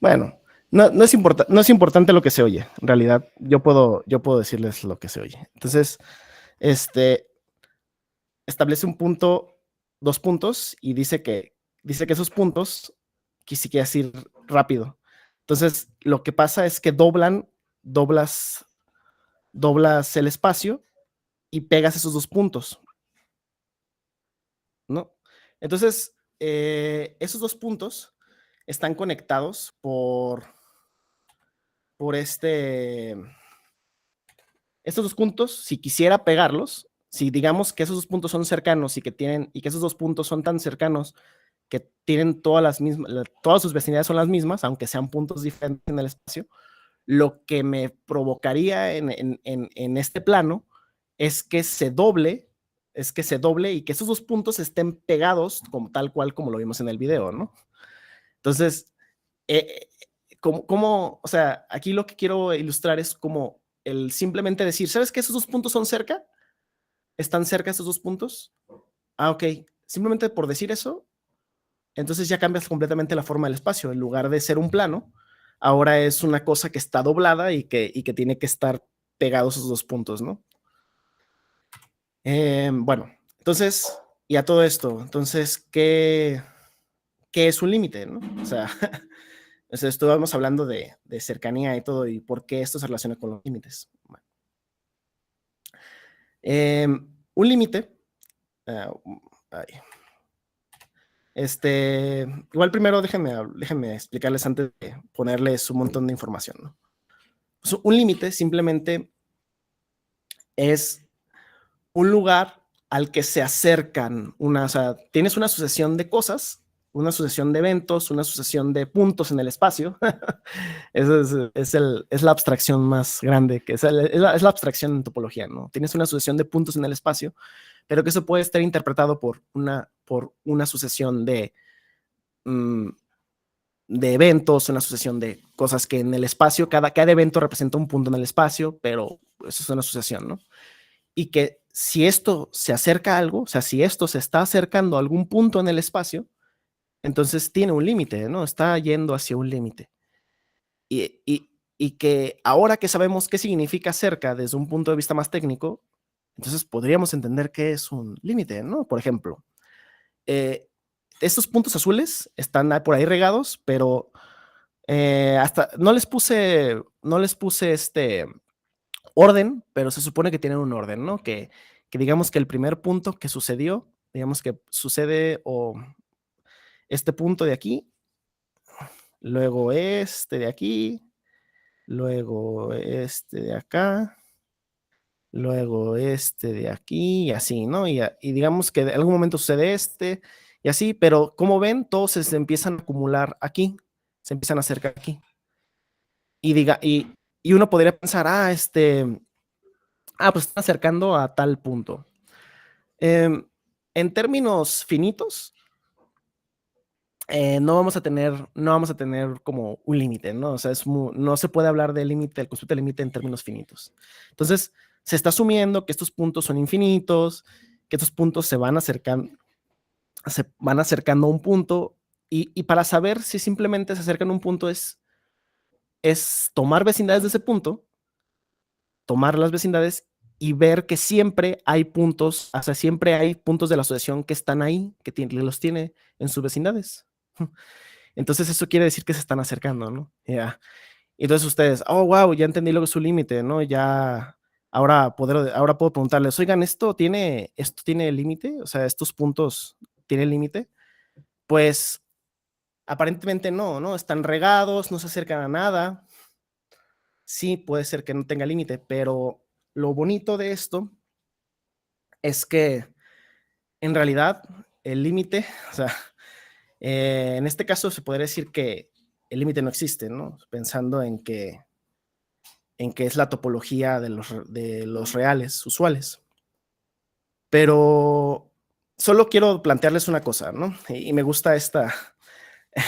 Bueno, no es importante lo que se oye. En realidad, yo puedo decirles lo que se oye. Entonces, establece un punto, 2 puntos, y dice que esos puntos, que si quieres ir rápido. Entonces, lo que pasa es que doblas el espacio y pegas esos 2 puntos, ¿no? Entonces, esos 2 puntos están conectados por estos 2 puntos. Si quisiera pegarlos, Si digamos que esos dos puntos son cercanos y que esos dos puntos son tan cercanos que tienen todas sus vecinidades son las mismas, aunque sean puntos diferentes en el espacio, lo que me provocaría en este plano es que se doble, y que esos dos puntos estén pegados como tal cual como lo vimos en el video, ¿no? Entonces, eh, o sea, aquí lo que quiero ilustrar es como el simplemente decir, ¿sabes que esos dos puntos son cerca? ¿Están cerca esos dos puntos? Ah, ok. Simplemente por decir eso, entonces ya cambias completamente la forma del espacio. En lugar de ser un plano, ahora es una cosa que está doblada y que tiene que estar pegados esos dos puntos, ¿no? Bueno, entonces, y a todo esto, entonces, ¿qué es un límite, no? O sea, estuvimos hablando de cercanía y todo, y por qué esto se relaciona con los límites. Bueno. Un límite, igual primero déjenme explicarles antes de ponerles un montón de información, ¿no? Pues un límite simplemente es un lugar al que se acercan o sea, tienes una sucesión de cosas, una sucesión de eventos, una sucesión de puntos en el espacio. Eso es la abstracción más grande, que es la abstracción en topología, ¿no? Tienes una sucesión de puntos en el espacio, pero que eso puede estar interpretado por una sucesión de eventos, una sucesión de cosas que en el espacio, cada evento representa un punto en el espacio, pero eso es una sucesión, ¿no? Y que si esto se acerca a algo, o sea, si esto se está acercando a algún punto en el espacio, entonces tiene un límite, ¿no? Está yendo hacia un límite. Y que ahora que sabemos qué significa cerca desde un punto de vista más técnico, entonces podríamos entender qué es un límite, ¿no? Por ejemplo, estos puntos azules están por ahí regados, pero hasta no les puse orden, pero se supone que tienen un orden, ¿no? Que digamos que el primer punto que sucedió, digamos que sucede o este punto de aquí, luego este de aquí, luego este de acá, luego este de aquí y así, ¿no? Y digamos que en algún momento sucede y así, pero como ven, todos se empiezan a acumular aquí, se empiezan a acercar aquí. Y uno podría pensar, pues están acercando a tal punto. En términos finitos, no vamos a tener como un límite, ¿no? O sea, no se puede hablar del límite, del concepto de límite en términos finitos. Entonces, se está asumiendo que estos puntos son infinitos, que estos puntos se van acercando a un punto, y para saber si simplemente se acercan a un punto es tomar vecindades de ese punto, tomar las vecindades y ver que siempre hay puntos, o sea, siempre hay puntos de la asociación que están ahí, los tiene en sus vecindades. Entonces eso quiere decir que se están acercando, ¿no? Ya. Entonces ustedes, oh, wow, ya entendí lo que es su límite, ¿no? Ya, ahora puedo preguntarles, oigan, ¿esto tiene límite? O sea, ¿estos puntos tienen límite? Pues aparentemente no, ¿no? Están regados, no se acercan a nada. Sí, puede ser que no tenga límite, pero lo bonito de esto es que en realidad el límite, o sea, en este caso se podría decir que el límite no existe, ¿no? Pensando en que es la topología de los reales usuales. Pero solo quiero plantearles una cosa, ¿no? Y me gusta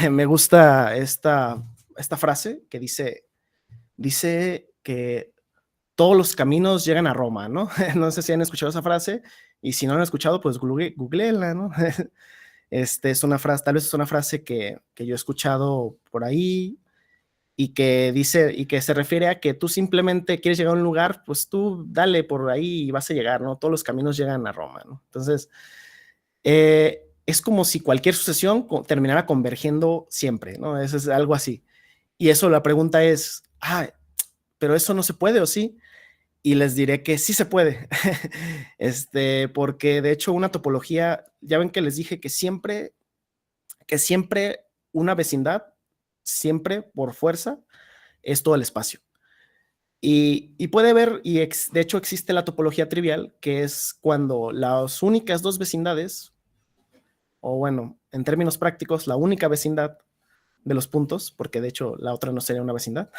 me gusta esta frase que dice que todos los caminos llegan a Roma, ¿no? No sé si han escuchado esa frase, y si no la han escuchado, pues googleenla, ¿no? Es una frase, tal vez es una frase que yo he escuchado por ahí, y que se refiere a que tú simplemente quieres llegar a un lugar, pues tú dale por ahí y vas a llegar, ¿no? Todos los caminos llegan a Roma, ¿no? Entonces, es como si cualquier sucesión terminara convergiendo siempre, ¿no? Eso es algo así. Y eso, la pregunta es, pero eso no se puede, ¿o sí? Y les diré que sí se puede. Porque de hecho una topología, ya ven que les dije que siempre una vecindad, siempre por fuerza, es todo el espacio. Y puede ver, de hecho existe la topología trivial, que es cuando las únicas dos vecindades, o bueno, en términos prácticos, la única vecindad de los puntos, porque de hecho la otra no sería una vecindad,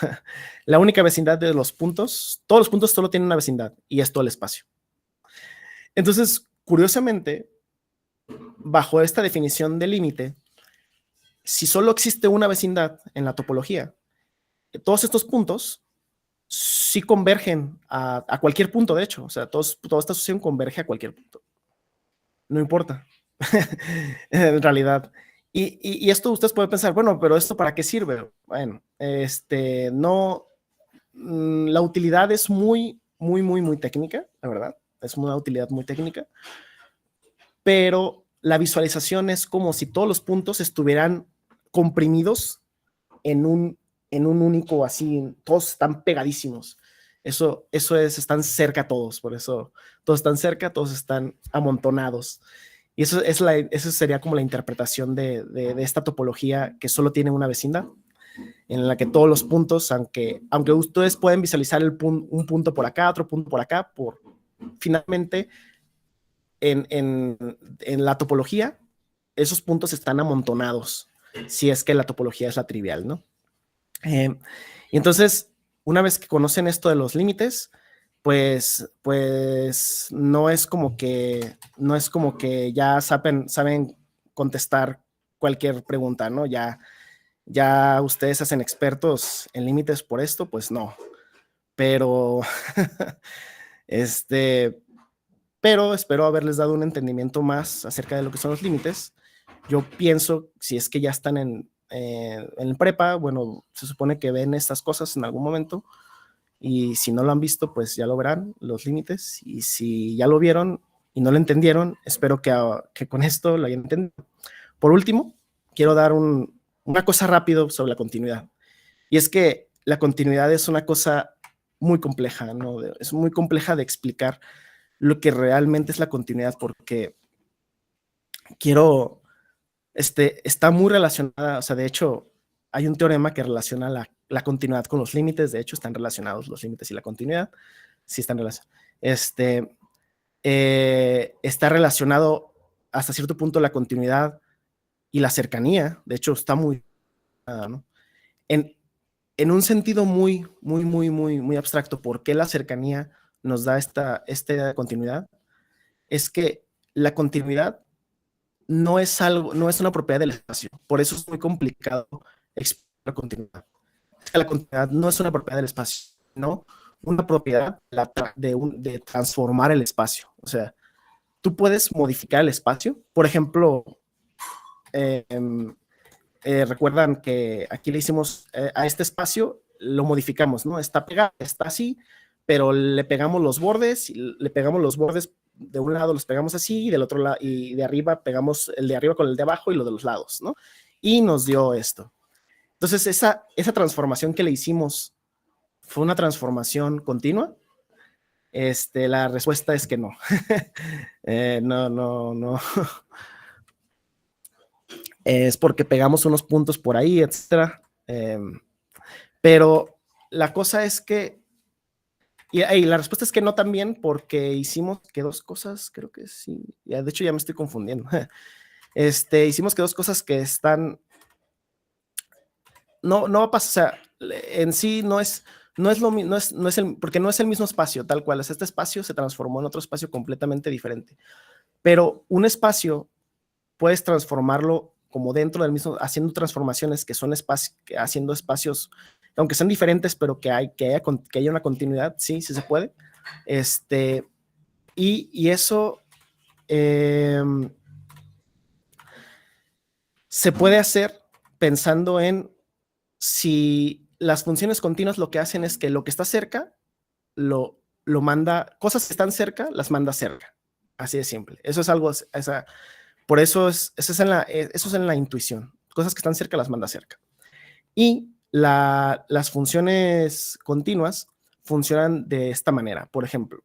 la única vecindad de los puntos, todos los puntos solo tienen una vecindad, y es todo el espacio. Entonces, curiosamente, bajo esta definición de límite, si solo existe una vecindad en la topología, todos estos puntos sí convergen a cualquier punto, de hecho. O sea, toda esta asociación converge a cualquier punto. No importa, en realidad. Y esto ustedes pueden pensar, bueno, pero ¿esto para qué sirve? Bueno, no, la utilidad es muy técnica, la verdad. Es una utilidad muy técnica. Pero la visualización es como si todos los puntos estuvieran comprimidos en un único, así, todos están pegadísimos. Eso es, están cerca todos, por eso todos están cerca, todos están amontonados. Y eso sería como la interpretación de esta topología que solo tiene una vecindad, en la que todos los puntos, aunque ustedes pueden visualizar un punto por acá, otro punto por acá, finalmente en la topología, esos puntos están amontonados, si es que la topología es la trivial, ¿no? Y entonces, una vez que conocen esto de los límites, pues no es como que ya saben contestar cualquier pregunta, ¿no? Ya ustedes hacen expertos en límites por esto, pues no. Pero pero espero haberles dado un entendimiento más acerca de lo que son los límites. Yo pienso, si es que ya están en prepa, bueno, se supone que ven estas cosas en algún momento, y si no lo han visto, pues ya lo verán, los límites, y si ya lo vieron y no lo entendieron, espero que con esto lo hayan entendido. Por último, quiero dar una cosa rápido sobre la continuidad, y es que la continuidad es una cosa muy compleja, ¿no? Es muy compleja de explicar lo que realmente es la continuidad, porque está muy relacionada, o sea, de hecho, hay un teorema que relaciona la continuidad con los límites. De hecho, están relacionados los límites y la continuidad. Sí están relacionados. Está relacionado hasta cierto punto la continuidad y la cercanía. De hecho, está muy, ¿no? En un sentido muy abstracto, ¿por qué la cercanía nos da esta continuidad? Es que la continuidad no es una propiedad del espacio. Por eso es muy complicado explicar la continuidad. La continuidad no es una propiedad del espacio, ¿no? Una propiedad de transformar el espacio. O sea, tú puedes modificar el espacio. Por ejemplo, recuerdan que aquí le hicimos a este espacio, lo modificamos, ¿no? Está pegado, está así, pero le pegamos los bordes de un lado, los pegamos así, y del otro lado, y de arriba pegamos el de arriba con el de abajo y lo de los lados, ¿no? Y nos dio esto. Entonces, esa transformación que le hicimos, ¿fue una transformación continua? La respuesta es que no. No. Es porque pegamos unos puntos por ahí, etcétera. Pero la cosa es que, y la respuesta es que no también, porque hicimos que dos cosas, creo que sí, de hecho ya me estoy confundiendo. Hicimos que dos cosas que están, no va a pasar, o sea, en sí no es porque no es el mismo espacio, tal cual. Este espacio se transformó en otro espacio completamente diferente. Pero un espacio puedes transformarlo como dentro del mismo, haciendo transformaciones que son haciendo espacios, aunque sean diferentes, pero que haya una continuidad, sí se puede. Y eso se puede hacer pensando en si las funciones continuas lo que hacen es que lo que está cerca lo manda, cosas que están cerca las manda cerca. Así de simple. Eso es algo, por eso eso es en la intuición. Cosas que están cerca las manda cerca. Y las funciones continuas funcionan de esta manera. Por ejemplo,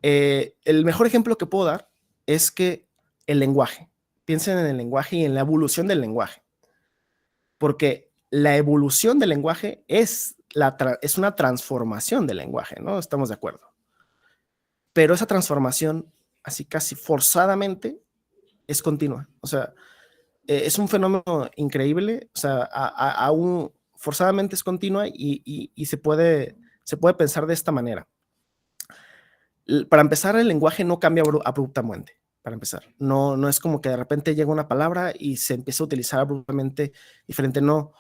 el mejor ejemplo que puedo dar es que el lenguaje. Piensen en el lenguaje y en la evolución del lenguaje. Porque la evolución del lenguaje es es una transformación del lenguaje, ¿no? Estamos de acuerdo. Pero esa transformación, así casi forzadamente, es continua. O sea, es un fenómeno increíble, o sea, aún forzadamente es continua y se puede pensar de esta manera. Para empezar, el lenguaje no cambia abruptamente, para empezar. No es como que de repente llega una palabra y se empieza a utilizar abruptamente diferente, no.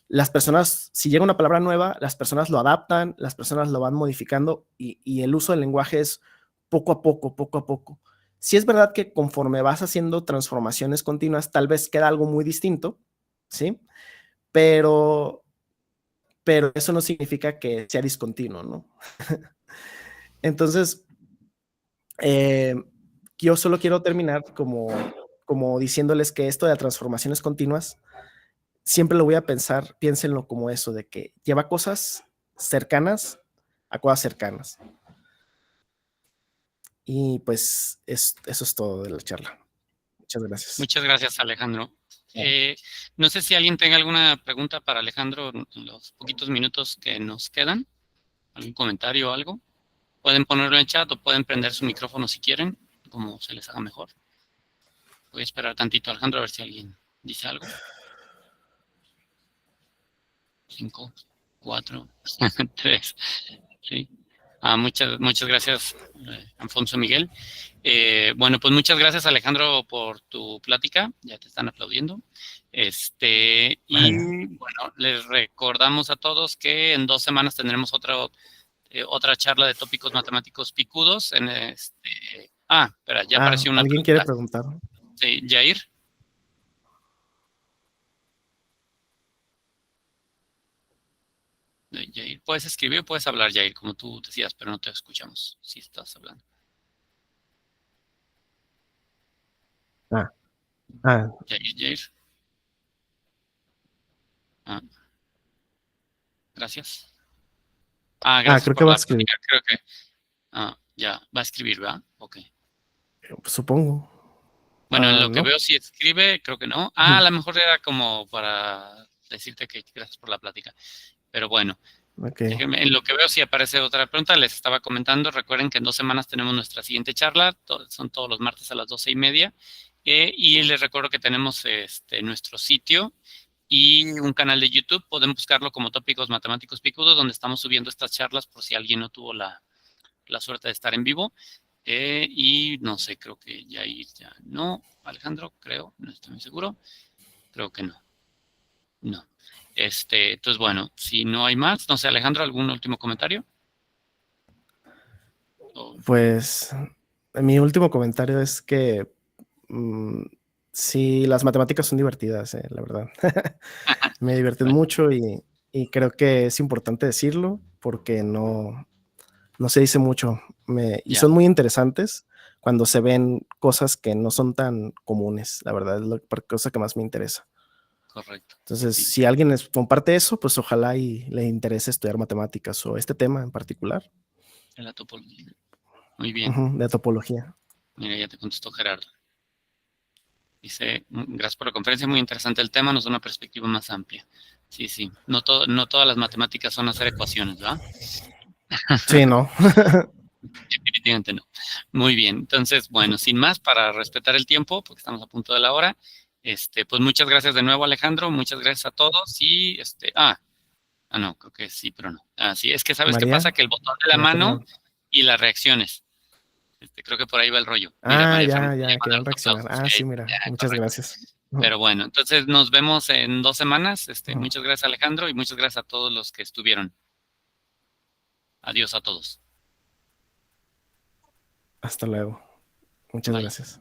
Las personas, si llega una palabra nueva, las personas lo adaptan, las personas lo van modificando y el uso del lenguaje es poco a poco, poco a poco. Sí es verdad que conforme vas haciendo transformaciones continuas, tal vez queda algo muy distinto, ¿sí? Pero eso no significa que sea discontinuo, ¿no? Entonces, yo solo quiero terminar como diciéndoles que esto de las transformaciones continuas, siempre lo voy a pensar, piénsenlo como eso, de que lleva cosas cercanas a cosas cercanas. Y pues eso es todo de la charla. Muchas gracias.
Muchas gracias, Alejandro. No sé si alguien tenga alguna pregunta para Alejandro en los poquitos minutos que nos quedan. ¿Algún comentario o algo? Pueden ponerlo en chat o pueden prender su micrófono si quieren, como se les haga mejor. Voy a esperar tantito, Alejandro, a ver si alguien dice algo. 5, 4, 3. Sí. Muchas gracias, Alfonso Miguel. Bueno, pues muchas gracias, Alejandro, por tu plática. Ya te están aplaudiendo. Y bueno, les recordamos a todos que en 2 semanas tendremos otra charla de tópicos matemáticos picudos. Espera, ya apareció una
¿alguien
pregunta.
quiere preguntar?
Sí, Jair. Jair, puedes escribir o puedes hablar, Jair, como tú decías, pero no te escuchamos si estás hablando. Jair. Gracias. Gracias
creo
por
que va a
la
escribir.
plática. Creo que ya va a escribir, ¿verdad? Ok.
Supongo.
Bueno, en lo que
¿no?
veo, si escribe, creo que no. A lo mejor era como para decirte que gracias por la plática. Pero bueno,
Okay.
en lo que veo, si aparece otra pregunta, les estaba comentando. Recuerden que en 2 semanas tenemos nuestra siguiente charla. Son todos los martes a las 12:30. Y les recuerdo que tenemos nuestro sitio y un canal de YouTube. Pueden buscarlo como Tópicos Matemáticos Picudos, donde estamos subiendo estas charlas por si alguien no tuvo la suerte de estar en vivo. Y no sé, creo que ya no. Alejandro, creo, no estoy muy seguro. Creo que no. No. Entonces, bueno, si no hay más, no sé, Alejandro, ¿algún último comentario?
Pues mi último comentario es que sí, las matemáticas son divertidas, la verdad. Me divierten mucho y creo que es importante decirlo porque no se dice mucho. Y son muy interesantes cuando se ven cosas que no son tan comunes, la verdad, es la cosa que más me interesa.
Correcto.
Entonces, si alguien comparte eso, pues ojalá y le interese estudiar matemáticas o este tema en particular.
De la topología. Muy bien.
De topología.
Mira, ya te contestó Gerardo. Dice, gracias por la conferencia, muy interesante el tema, nos da una perspectiva más amplia. Sí. No todas las matemáticas son hacer ecuaciones, ¿verdad?
Sí, no.
Definitivamente no. Muy bien. Entonces, bueno, sin más, para respetar el tiempo, porque estamos a punto de la hora, pues muchas gracias de nuevo, Alejandro. Muchas gracias a todos. Y no, creo que sí, pero no. Sí, es que sabes qué
María,
pasa, que el botón de la mano y las reacciones. Creo que por ahí va el rollo. Mira, María Fernanda
ya, querían reaccionar. Sí, mira, muchas
correcto.
gracias.
Pero bueno, entonces nos vemos en 2 semanas. Muchas gracias, Alejandro, y muchas gracias a todos los que estuvieron. Adiós a todos.
Hasta luego. Muchas
Bye.
gracias.